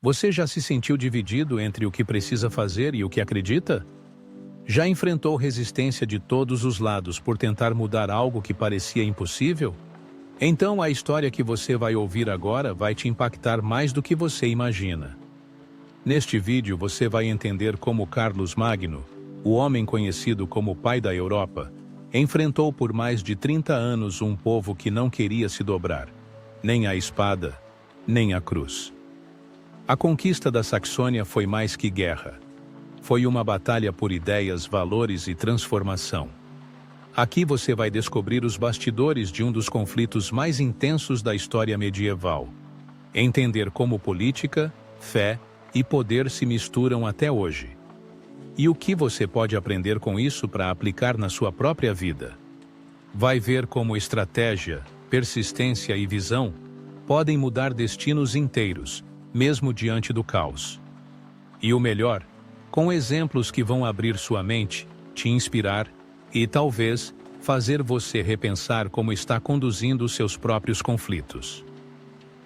Você já se sentiu dividido entre o que precisa fazer e o que acredita? Já enfrentou resistência de todos os lados por tentar mudar algo que parecia impossível? Então a história que você vai ouvir agora vai te impactar mais do que você imagina. Neste vídeo você vai entender como Carlos Magno, o homem conhecido como o pai da Europa, enfrentou por mais de 30 anos um povo que não queria se dobrar, nem à espada, nem à cruz. A conquista da Saxônia foi mais que guerra. Foi uma batalha por ideias, valores e transformação. Aqui você vai descobrir os bastidores de um dos conflitos mais intensos da história medieval. Entender como política, fé e poder se misturam até hoje. E o que você pode aprender com isso para aplicar na sua própria vida? Vai ver como estratégia, persistência e visão podem mudar destinos inteiros, mesmo diante do caos. E o melhor, com exemplos que vão abrir sua mente, te inspirar e, talvez, fazer você repensar como está conduzindo os seus próprios conflitos.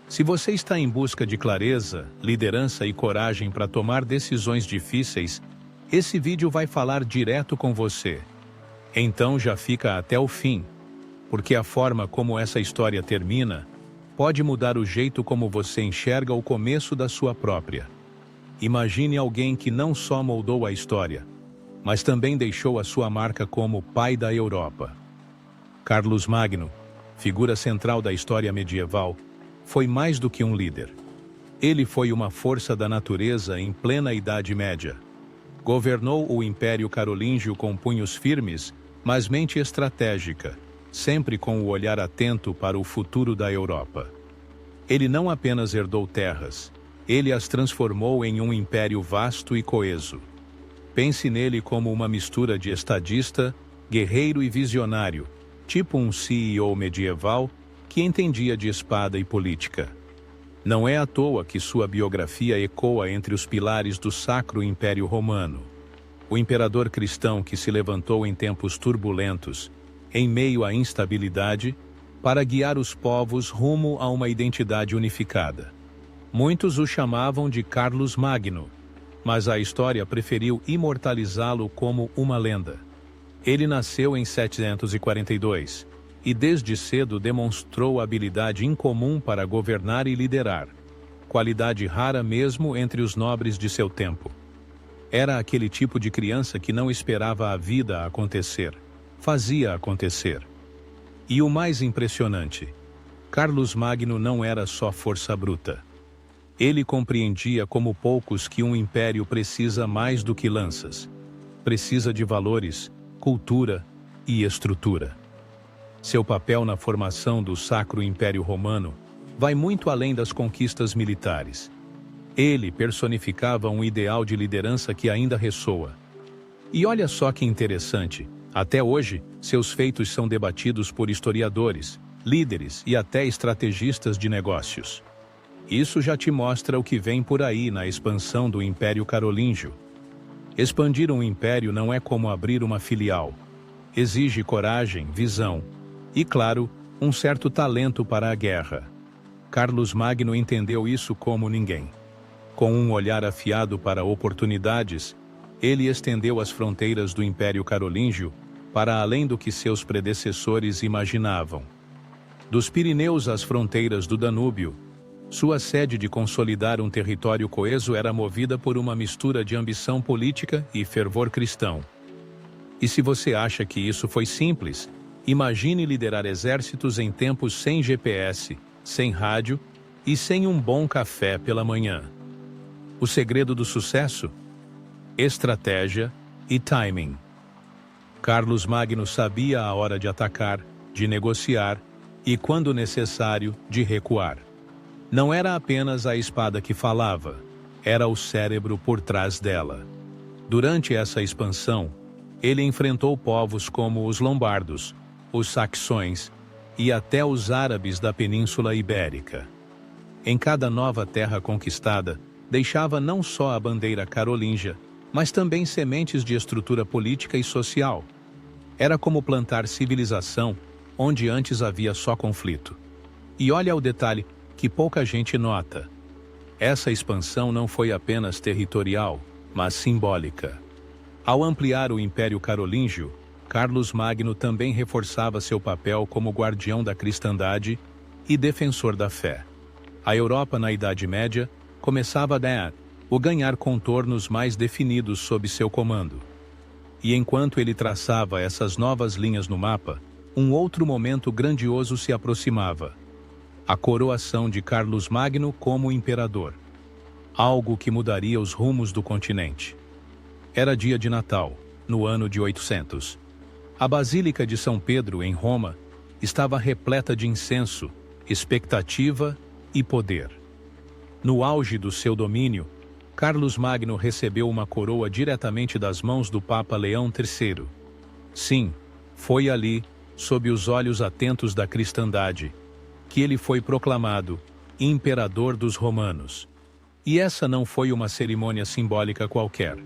Se você está em busca de clareza, liderança e coragem para tomar decisões difíceis, esse vídeo vai falar direto com você. Então já fica até o fim, porque a forma como essa história termina pode mudar o jeito como você enxerga o começo da sua própria. Imagine alguém que não só moldou a história, mas também deixou a sua marca como pai da Europa. Carlos Magno, figura central da história medieval, foi mais do que um líder. Ele foi uma força da natureza em plena Idade Média. Governou o Império Carolíngio com punhos firmes, mas mente estratégica, sempre com o olhar atento para o futuro da Europa. Ele não apenas herdou terras, ele as transformou em um império vasto e coeso. Pense nele como uma mistura de estadista, guerreiro e visionário, tipo um CEO medieval que entendia de espada e política. Não é à toa que sua biografia ecoa entre os pilares do Sacro Império Romano. O imperador cristão que se levantou em tempos turbulentos, em meio à instabilidade, para guiar os povos rumo a uma identidade unificada. Muitos o chamavam de Carlos Magno, mas a história preferiu imortalizá-lo como uma lenda. Ele nasceu em 742 e desde cedo demonstrou habilidade incomum para governar e liderar, qualidade rara mesmo entre os nobres de seu tempo. Era aquele tipo de criança que não esperava a vida acontecer, fazia acontecer. E o mais impressionante, Carlos Magno não era só força bruta. Ele compreendia como poucos que um império precisa mais do que lanças. Precisa de valores, cultura e estrutura. Seu papel na formação do Sacro Império Romano vai muito além das conquistas militares. Ele personificava um ideal de liderança que ainda ressoa. E olha só que interessante, até hoje, seus feitos são debatidos por historiadores, líderes e até estrategistas de negócios. Isso já te mostra o que vem por aí na expansão do Império Carolíngio. Expandir um império não é como abrir uma filial. Exige coragem, visão e, claro, um certo talento para a guerra. Carlos Magno entendeu isso como ninguém. Com um olhar afiado para oportunidades, ele estendeu as fronteiras do Império Carolíngio para além do que seus predecessores imaginavam. Dos Pirineus às fronteiras do Danúbio, sua sede de consolidar um território coeso era movida por uma mistura de ambição política e fervor cristão. E se você acha que isso foi simples, imagine liderar exércitos em tempos sem GPS, sem rádio e sem um bom café pela manhã. O segredo do sucesso? Estratégia e timing. Carlos Magno sabia a hora de atacar, de negociar e, quando necessário, de recuar. Não era apenas a espada que falava, era o cérebro por trás dela. Durante essa expansão, ele enfrentou povos como os lombardos, os saxões e até os árabes da Península Ibérica. Em cada nova terra conquistada, deixava não só a bandeira carolíngia, mas também sementes de estrutura política e social. Era como plantar civilização onde antes havia só conflito. E olha o detalhe que pouca gente nota. Essa expansão não foi apenas territorial, mas simbólica. Ao ampliar o Império Carolíngio, Carlos Magno também reforçava seu papel como guardião da cristandade e defensor da fé. A Europa na Idade Média começava a ganhar contornos mais definidos sob seu comando. E enquanto ele traçava essas novas linhas no mapa, um outro momento grandioso se aproximava: a coroação de Carlos Magno como imperador. Algo que mudaria os rumos do continente. Era dia de Natal, no ano de 800. A Basílica de São Pedro, em Roma, estava repleta de incenso, expectativa e poder. No auge do seu domínio, Carlos Magno recebeu uma coroa diretamente das mãos do Papa Leão III. Sim, foi ali, sob os olhos atentos da cristandade, que ele foi proclamado imperador dos romanos. E essa não foi uma cerimônia simbólica qualquer.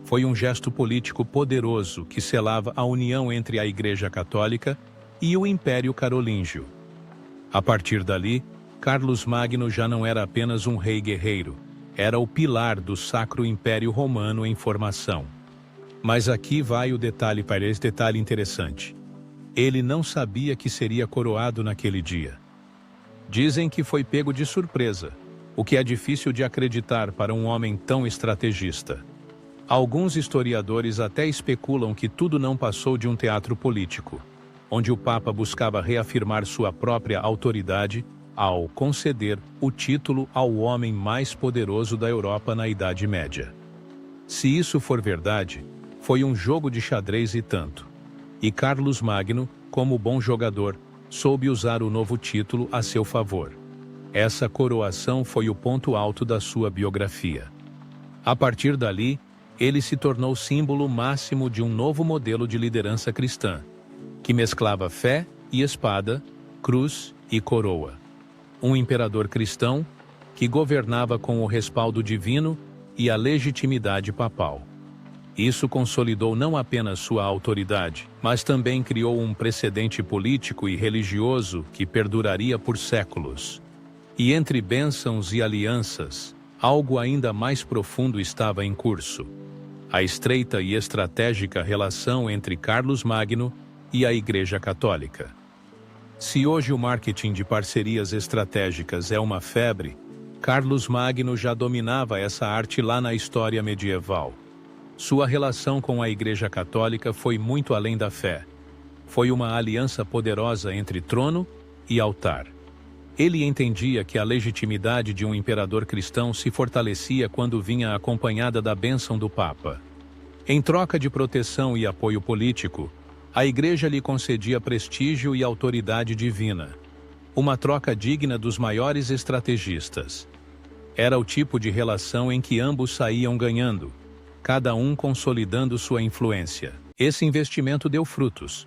Foi um gesto político poderoso que selava a união entre a Igreja Católica e o Império Carolíngio. A partir dali, Carlos Magno já não era apenas um rei guerreiro, era o pilar do Sacro Império Romano em formação. Mas aqui vai o detalhe para esse detalhe interessante. Ele não sabia que seria coroado naquele dia. Dizem que foi pego de surpresa, o que é difícil de acreditar para um homem tão estrategista. Alguns historiadores até especulam que tudo não passou de um teatro político, onde o Papa buscava reafirmar sua própria autoridade ao conceder o título ao homem mais poderoso da Europa na Idade Média. Se isso for verdade, foi um jogo de xadrez e tanto. E Carlos Magno, como bom jogador, soube usar o novo título a seu favor. Essa coroação foi o ponto alto da sua biografia. A partir dali, ele se tornou símbolo máximo de um novo modelo de liderança cristã, que mesclava fé e espada, cruz e coroa. Um imperador cristão que governava com o respaldo divino e a legitimidade papal. Isso consolidou não apenas sua autoridade, mas também criou um precedente político e religioso que perduraria por séculos. E entre bênçãos e alianças, algo ainda mais profundo estava em curso: a estreita e estratégica relação entre Carlos Magno e a Igreja Católica. Se hoje o marketing de parcerias estratégicas é uma febre, Carlos Magno já dominava essa arte lá na história medieval. Sua relação com a Igreja Católica foi muito além da fé. Foi uma aliança poderosa entre trono e altar. Ele entendia que a legitimidade de um imperador cristão se fortalecia quando vinha acompanhada da bênção do Papa. Em troca de proteção e apoio político, a Igreja lhe concedia prestígio e autoridade divina. Uma troca digna dos maiores estrategistas. Era o tipo de relação em que ambos saíam ganhando, cada um consolidando sua influência. Esse investimento deu frutos.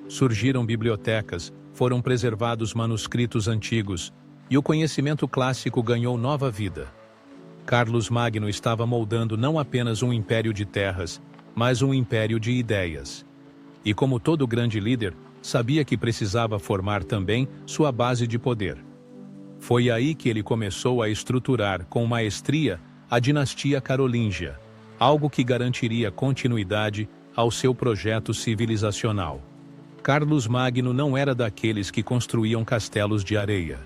Surgiram bibliotecas, foram preservados manuscritos antigos, e o conhecimento clássico ganhou nova vida. Carlos Magno estava moldando não apenas um império de terras, mas um império de ideias. E como todo grande líder, sabia que precisava formar também sua base de poder. Foi aí que ele começou a estruturar com maestria a dinastia carolíngia, algo que garantiria continuidade ao seu projeto civilizacional. Carlos Magno não era daqueles que construíam castelos de areia.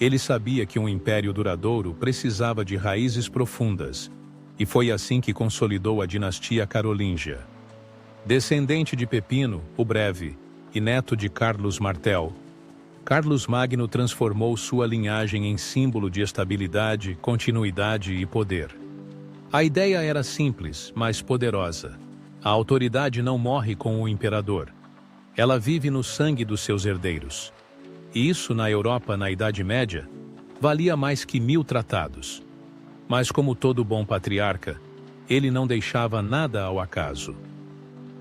Ele sabia que um império duradouro precisava de raízes profundas, e foi assim que consolidou a dinastia carolíngia. Descendente de Pepino, o Breve, e neto de Carlos Martel, Carlos Magno transformou sua linhagem em símbolo de estabilidade, continuidade e poder. A ideia era simples, mas poderosa. A autoridade não morre com o imperador. Ela vive no sangue dos seus herdeiros. E isso, na Europa, na Idade Média, valia mais que 1000 tratados. Mas como todo bom patriarca, ele não deixava nada ao acaso.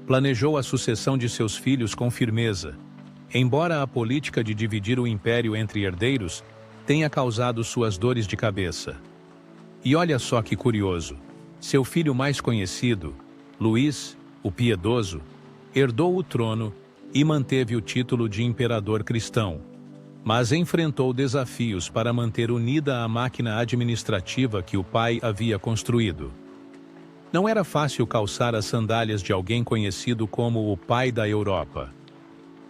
Planejou a sucessão de seus filhos com firmeza, embora a política de dividir o império entre herdeiros tenha causado suas dores de cabeça. E olha só que curioso, seu filho mais conhecido, Luís, o Piedoso, herdou o trono e manteve o título de imperador cristão. mas enfrentou desafios para manter unida a máquina administrativa que o pai havia construído. Não era fácil calçar as sandálias de alguém conhecido como o pai da Europa.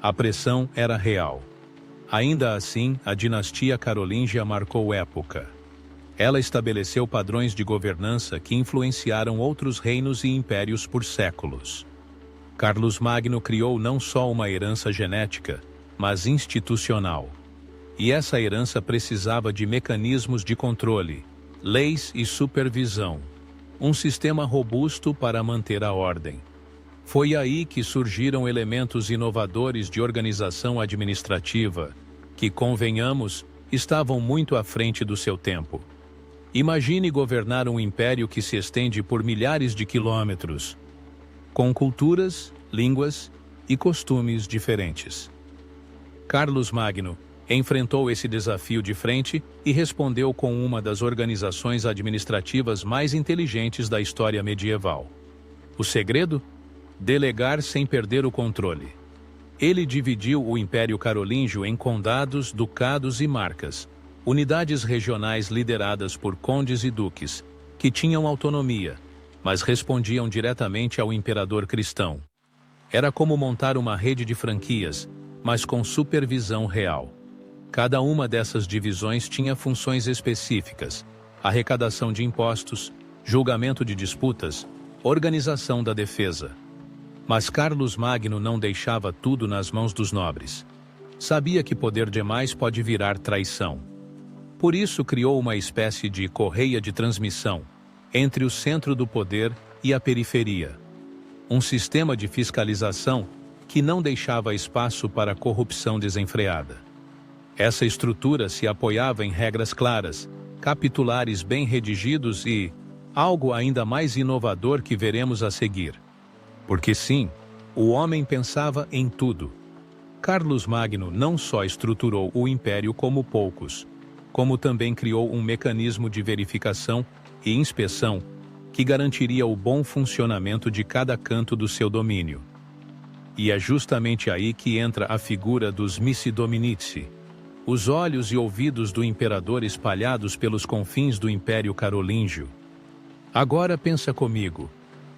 A pressão era real. Ainda assim, a dinastia carolíngia marcou época. Ela estabeleceu padrões de governança que influenciaram outros reinos e impérios por séculos. Carlos Magno criou não só uma herança genética, mas institucional. E essa herança precisava de mecanismos de controle, leis e supervisão, um sistema robusto para manter a ordem. Foi aí que surgiram elementos inovadores de organização administrativa, que, convenhamos, estavam muito à frente do seu tempo. Imagine governar um império que se estende por milhares de quilômetros, com culturas, línguas e costumes diferentes. Carlos Magno enfrentou esse desafio de frente e respondeu com uma das organizações administrativas mais inteligentes da história medieval. O segredo? Delegar sem perder o controle. Ele dividiu o Império Carolíngio em condados, ducados e marcas, unidades regionais lideradas por condes e duques, que tinham autonomia, mas respondiam diretamente ao imperador cristão. Era como montar uma rede de franquias, mas com supervisão real. Cada uma dessas divisões tinha funções específicas: arrecadação de impostos, julgamento de disputas, organização da defesa. Mas Carlos Magno não deixava tudo nas mãos dos nobres. Sabia que poder demais pode virar traição. Por isso criou uma espécie de correia de transmissão entre o centro do poder e a periferia. Um sistema de fiscalização que não deixava espaço para corrupção desenfreada. Essa estrutura se apoiava em regras claras, capitulares bem redigidos e algo ainda mais inovador que veremos a seguir. Porque sim, o homem pensava em tudo. Carlos Magno não só estruturou o império como poucos, como também criou um mecanismo de verificação e inspeção que garantiria o bom funcionamento de cada canto do seu domínio. E é justamente aí que entra a figura dos Missi Dominici, os olhos e ouvidos do imperador espalhados pelos confins do Império Carolíngio. Agora pensa comigo,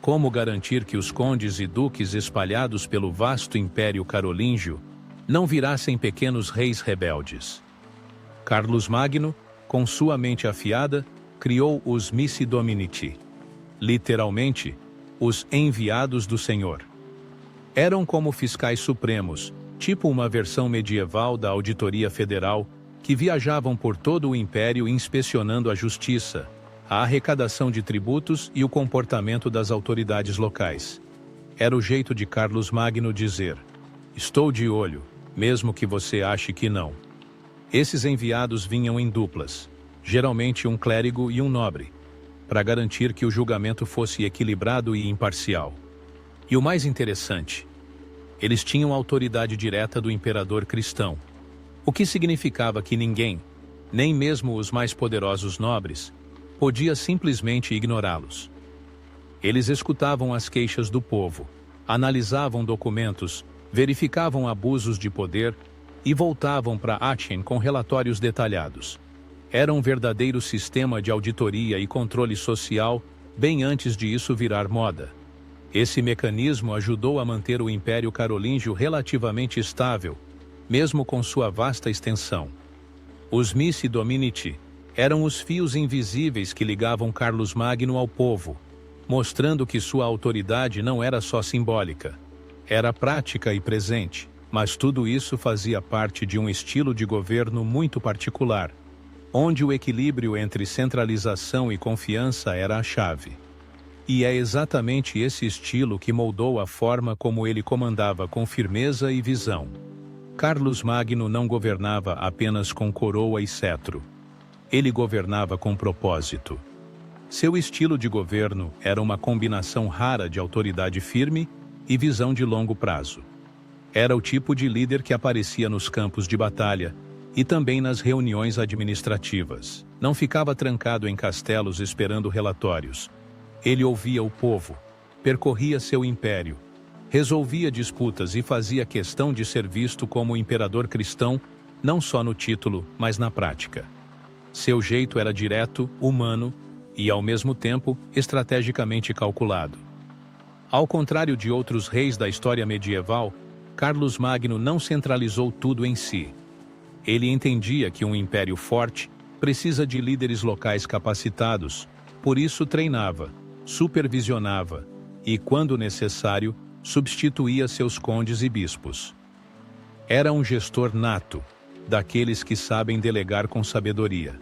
como garantir que os condes e duques espalhados pelo vasto Império Carolíngio não virassem pequenos reis rebeldes? Carlos Magno, com sua mente afiada, criou os Missi Dominici, literalmente, os enviados do Senhor. Eram como fiscais supremos, tipo uma versão medieval da Auditoria Federal, que viajavam por todo o Império inspecionando a justiça, a arrecadação de tributos e o comportamento das autoridades locais. Era o jeito de Carlos Magno dizer: estou de olho, mesmo que você ache que não. Esses enviados vinham em duplas, geralmente um clérigo e um nobre, para garantir que o julgamento fosse equilibrado e imparcial. E o mais interessante, eles tinham autoridade direta do imperador cristão, o que significava que ninguém, nem mesmo os mais poderosos nobres, podia simplesmente ignorá-los. Eles escutavam as queixas do povo, analisavam documentos, verificavam abusos de poder e voltavam para Aachen com relatórios detalhados. Era um verdadeiro sistema de auditoria e controle social, bem antes de isso virar moda. Esse mecanismo ajudou a manter o Império Carolíngio relativamente estável, mesmo com sua vasta extensão. Os Missi Dominici eram os fios invisíveis que ligavam Carlos Magno ao povo, mostrando que sua autoridade não era só simbólica, era prática e presente, mas tudo isso fazia parte de um estilo de governo muito particular, onde o equilíbrio entre centralização e confiança era a chave. E é exatamente esse estilo que moldou a forma como ele comandava com firmeza e visão. Carlos Magno não governava apenas com coroa e cetro. Ele governava com propósito. Seu estilo de governo era uma combinação rara de autoridade firme e visão de longo prazo. Era o tipo de líder que aparecia nos campos de batalha e também nas reuniões administrativas. Não ficava trancado em castelos esperando relatórios. Ele ouvia o povo, percorria seu império, resolvia disputas e fazia questão de ser visto como o imperador cristão não só no título, mas na prática. Seu jeito era direto, humano e, ao mesmo tempo, estrategicamente calculado. Ao contrário de outros reis da história medieval, Carlos Magno não centralizou tudo em si. Ele entendia que um império forte precisa de líderes locais capacitados, por isso treinava, supervisionava e, quando necessário, substituía seus condes e bispos. Era um gestor nato, daqueles que sabem delegar com sabedoria.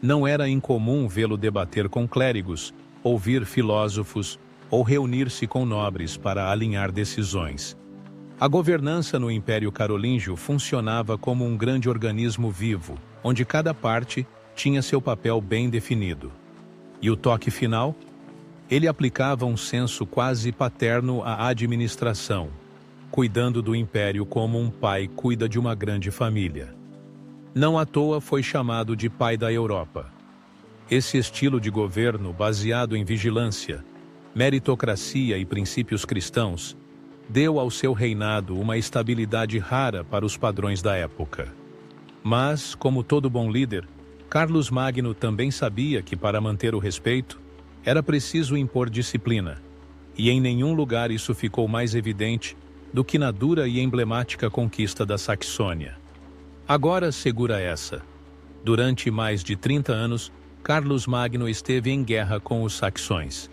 Não era incomum vê-lo debater com clérigos, ouvir filósofos ou reunir-se com nobres para alinhar decisões. A governança no Império Carolíngio funcionava como um grande organismo vivo, onde cada parte tinha seu papel bem definido. E o toque final? Ele aplicava um senso quase paterno à administração, cuidando do império como um pai cuida de uma grande família. Não à toa foi chamado de pai da Europa. Esse estilo de governo, baseado em vigilância, meritocracia e princípios cristãos, deu ao seu reinado uma estabilidade rara para os padrões da época. Mas, como todo bom líder, Carlos Magno também sabia que para manter o respeito, era preciso impor disciplina, e em nenhum lugar isso ficou mais evidente do que na dura e emblemática conquista da Saxônia. Agora segura essa. Durante mais de 30 anos, Carlos Magno esteve em guerra com os saxões.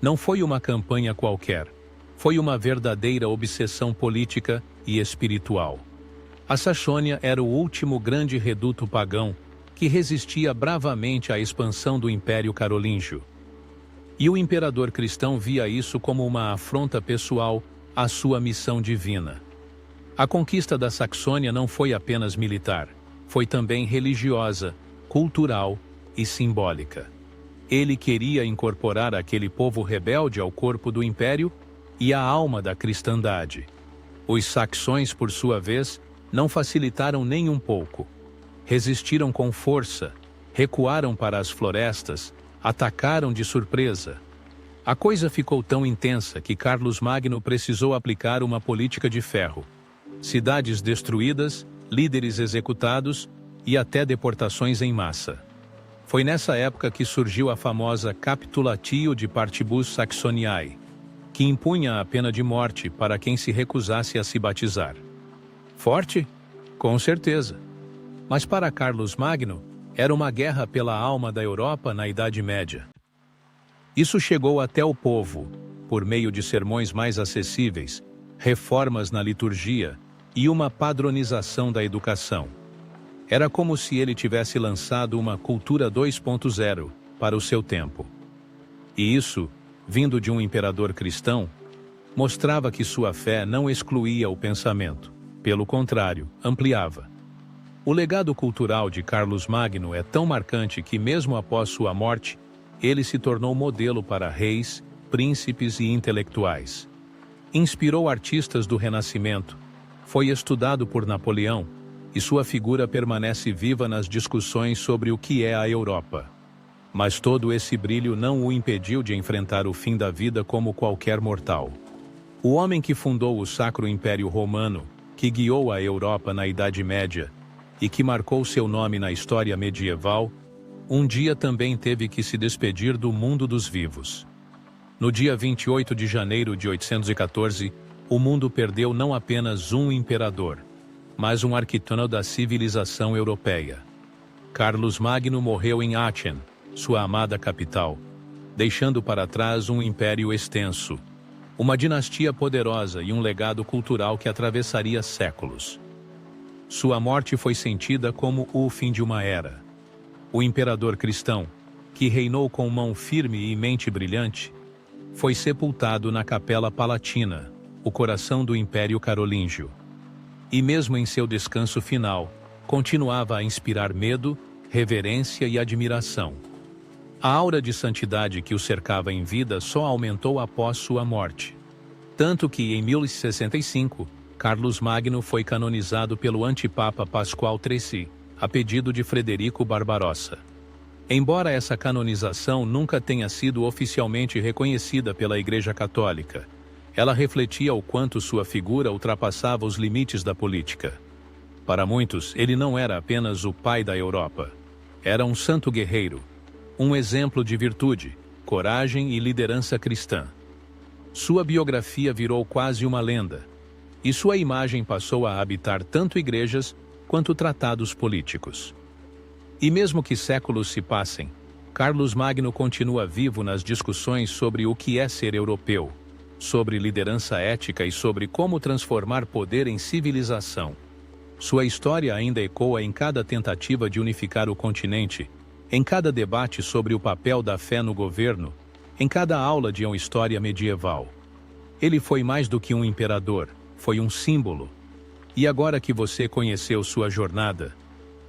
Não foi uma campanha qualquer, foi uma verdadeira obsessão política e espiritual. A Saxônia era o último grande reduto pagão que resistia bravamente à expansão do Império Carolíngio. E o imperador cristão via isso como uma afronta pessoal à sua missão divina. A conquista da Saxônia não foi apenas militar, foi também religiosa, cultural e simbólica. Ele queria incorporar aquele povo rebelde ao corpo do império e à alma da cristandade. Os saxões, por sua vez, não facilitaram nem um pouco. Resistiram com força, recuaram para as florestas, atacaram de surpresa. A coisa ficou tão intensa que Carlos Magno precisou aplicar uma política de ferro. Cidades destruídas, líderes executados e até deportações em massa. Foi nessa época que surgiu a famosa Capitulatio de Partibus Saxoniae, que impunha a pena de morte para quem se recusasse a se batizar. Forte? Com certeza. Mas para Carlos Magno, era uma guerra pela alma da Europa na Idade Média. Isso chegou até o povo, por meio de sermões mais acessíveis, reformas na liturgia e uma padronização da educação. Era como se ele tivesse lançado uma cultura 2.0 para o seu tempo. E isso, vindo de um imperador cristão, mostrava que sua fé não excluía o pensamento, pelo contrário, ampliava. O legado cultural de Carlos Magno é tão marcante que, mesmo após sua morte, ele se tornou modelo para reis, príncipes e intelectuais. Inspirou artistas do Renascimento, foi estudado por Napoleão, e sua figura permanece viva nas discussões sobre o que é a Europa. Mas todo esse brilho não o impediu de enfrentar o fim da vida como qualquer mortal. O homem que fundou o Sacro Império Romano, que guiou a Europa na Idade Média e que marcou seu nome na história medieval, um dia também teve que se despedir do mundo dos vivos. No dia 28 de janeiro de 814, o mundo perdeu não apenas um imperador, mas um arquitrono da civilização europeia. Carlos Magno morreu em Aachen, sua amada capital, deixando para trás um império extenso, uma dinastia poderosa e um legado cultural que atravessaria séculos. Sua morte foi sentida como o fim de uma era. O imperador cristão, que reinou com mão firme e mente brilhante, foi sepultado na Capela Palatina, o coração do Império Carolíngio. E mesmo em seu descanso final, continuava a inspirar medo, reverência e admiração. A aura de santidade que o cercava em vida só aumentou após sua morte. Tanto que, em 1065, Carlos Magno foi canonizado pelo antipapa Pascoal III, a pedido de Frederico Barbarossa. Embora essa canonização nunca tenha sido oficialmente reconhecida pela Igreja Católica, ela refletia o quanto sua figura ultrapassava os limites da política. Para muitos, ele não era apenas o pai da Europa. Era um santo guerreiro, um exemplo de virtude, coragem e liderança cristã. Sua biografia virou quase uma lenda, e sua imagem passou a habitar tanto igrejas quanto tratados políticos. E mesmo que séculos se passem, Carlos Magno continua vivo nas discussões sobre o que é ser europeu, sobre liderança ética e sobre como transformar poder em civilização. Sua história ainda ecoa em cada tentativa de unificar o continente, em cada debate sobre o papel da fé no governo, em cada aula de uma história medieval. Ele foi mais do que um imperador, foi um símbolo. E agora que você conheceu sua jornada,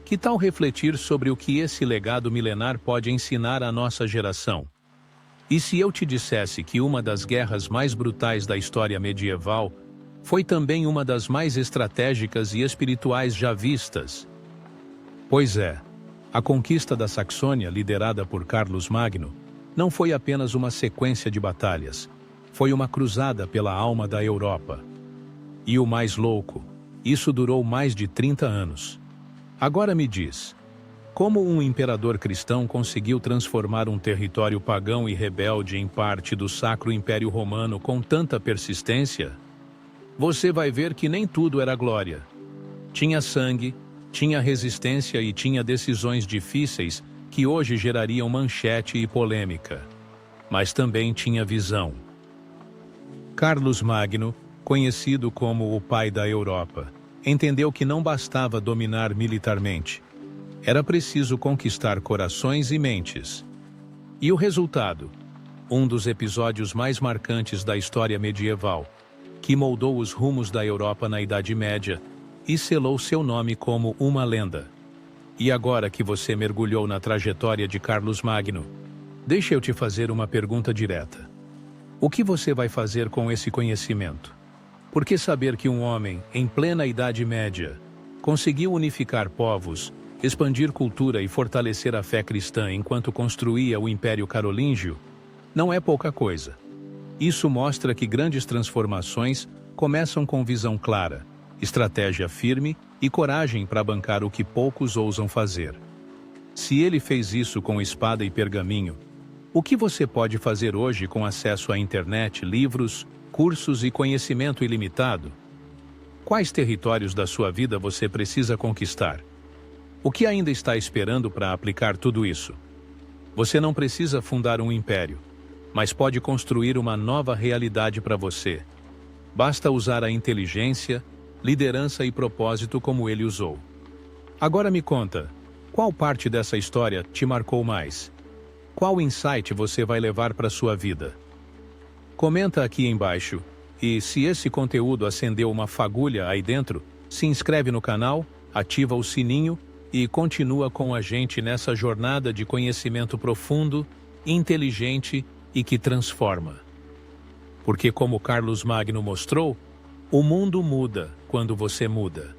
que tal refletir sobre o que esse legado milenar pode ensinar à nossa geração? E se eu te dissesse que uma das guerras mais brutais da história medieval foi também uma das mais estratégicas e espirituais já vistas? Pois é, a conquista da Saxônia, liderada por Carlos Magno, não foi apenas uma sequência de batalhas, foi uma cruzada pela alma da Europa. E o mais louco, isso durou mais de 30 anos. Agora me diz, como um imperador cristão conseguiu transformar um território pagão e rebelde em parte do Sacro Império Romano com tanta persistência? Você vai ver que nem tudo era glória. Tinha sangue, tinha resistência e tinha decisões difíceis que hoje gerariam manchete e polêmica. Mas também tinha visão. Carlos Magno, conhecido como o pai da Europa, entendeu que não bastava dominar militarmente. Era preciso conquistar corações e mentes. E o resultado? Um dos episódios mais marcantes da história medieval, que moldou os rumos da Europa na Idade Média e selou seu nome como uma lenda. E agora que você mergulhou na trajetória de Carlos Magno, deixa eu te fazer uma pergunta direta. O que você vai fazer com esse conhecimento? Porque saber que um homem, em plena Idade Média, conseguiu unificar povos, expandir cultura e fortalecer a fé cristã enquanto construía o Império Carolíngio, não é pouca coisa. Isso mostra que grandes transformações começam com visão clara, estratégia firme e coragem para bancar o que poucos ousam fazer. Se ele fez isso com espada e pergaminho, o que você pode fazer hoje com acesso à internet, livros, cursos e conhecimento ilimitado? Quais territórios da sua vida você precisa conquistar? O que ainda está esperando para aplicar tudo isso? Você não precisa fundar um império, mas pode construir uma nova realidade para você. Basta usar a inteligência, liderança e propósito como ele usou. Agora me conta, qual parte dessa história te marcou mais? Qual insight você vai levar para sua vida? Comenta aqui embaixo, e se esse conteúdo acendeu uma fagulha aí dentro, se inscreve no canal, ativa o sininho e continua com a gente nessa jornada de conhecimento profundo, inteligente e que transforma. Porque como Carlos Magno mostrou, o mundo muda quando você muda.